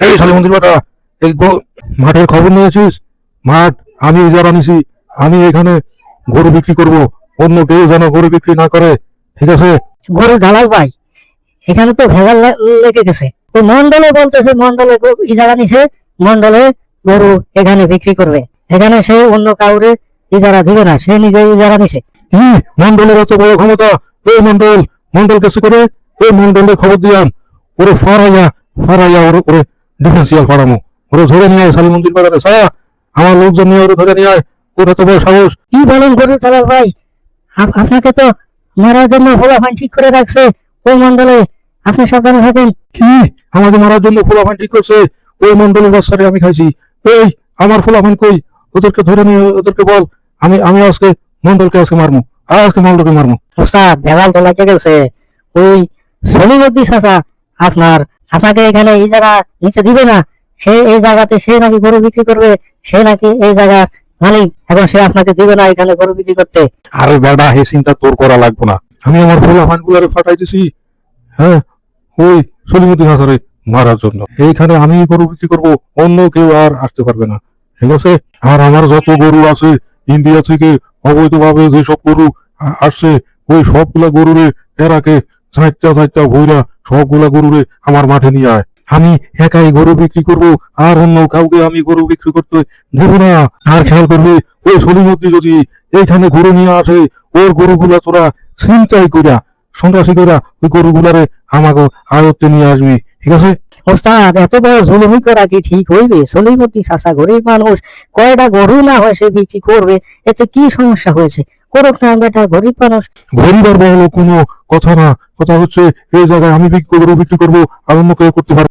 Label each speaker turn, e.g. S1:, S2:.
S1: এই শালী মন্দির বেটা, এই মাঠের খবর নিয়েছিস? মাঠ আমি ইজারা নিছি, আমি এখানে গরু বিক্রি করব, অন্য কেউ যেন গরু বিক্রি না করে, ঠিক আছে?
S2: গরু ঢালাই ভাই, এখানে তো ভেজাল লেগে গেছে। তো মন্ডলে বলতেছে মন্ডলে ইজারা নিছে, মন্ডলে গরু এখানে বিক্রি করবে, এখানে সে অন্য কাউরে ইজারা দিবে না, সে নিজেই ইজারা নিছে।
S1: কি মন্ডলের এত বড় ক্ষমতা? এই মন্ডল কেসে করে এই মন্ডলের খবর দিয়াম, ওরে ফারাইয়া ওরে ডিফেন্সিয়াল ফারামো, ওরে ধরে নিয়ে আয় শালী মন্দির বাজারে ছায়া, আমার লোকজন নিয়ে ওরে ধরে নিয়ে আয়, ওর এত বড় সাহস!
S2: কি বলেন গরু চালাক ভাই, আপনাকে তো মারার জন্য ফোলাফান ঠিক করে রাখছে ওই মন্ডলে, আপনি সাবধানে থাকেন।
S1: কি আমাকে মারার জন্য ফুলাফান ঠিক করছে? ওই মন্ডলের বাচ্চারে আমি খাইছি। এই আমার ফুলাফান কই? ওদেরকে ধরে নিয়ে ওদেরকে বল, আমি আজকে মারমু, আজকে মন্ডলকে মারমু।
S2: ওস্তাদ ভেজাল তো লাগে গেছে, ওই সলিমুদ্দি চাচা আপনাকে এখানে এই জায়গা নিচে দিবে না, সে এই জায়গাতে সে নাকি গরু বিক্রি করবে, সে নাকি এই জায়গার মালিক, এখন সে আপনাকে দিবে না এখানে গরু বিক্রি করতে।
S1: আরে বেটা, হে চিন্তা তোর করা লাগবে না, আমি আমার ফুলাফান গুলারে ফাটাইতেছি, হ্যাঁ, ওই সলিমুদ্দিন হাসারে মারার জন্য। এইখানে আমি গরু বিক্রি করবো, অন্য কেউ আর আসতে পারবে না, ঠিক আছে? আর আমার যত গরু আছে ইন্ডিয়া থেকে অবৈধভাবে যেসব গরু আসছে, ওই সবগুলা গরুরে এরাকে চারটা ভইরা সবগুলা গরুরে আমার মাঠে নিয়ে আয়। আমি একাই গরু বিক্রি করব, আর অন্য কাউকে আমি গরু বিক্রি করতে দেব না। আর খেয়াল করবি, ওই সলিমুদ্দিন যদি এইখানে গরু নিয়ে আসে, ওর গরুগুলা তোরা ছিনতাই কইরা সন্ত্রাসী কইরা ওই গরুগুলারে আমাকে আয়ত্তে নিয়ে আসবি, ঠিক আছে?
S2: ওস্তাদ এত বড় জুলুমি করা কি ঠিক হইবে? সলিমুদ্দিন চাচা গরিব মানুষ, কয়টা গরু না হয় সে বিক্রি করবে, এতে কি সমস্যা হয়েছে? করুক না, বেটা গরিব মানুষ।
S1: গরিব আর বড় কোনো কথা না, কথা হচ্ছে এই জায়গায় আমি গরু বিক্রি করবো, আর অন্য কেউ করতে পারবে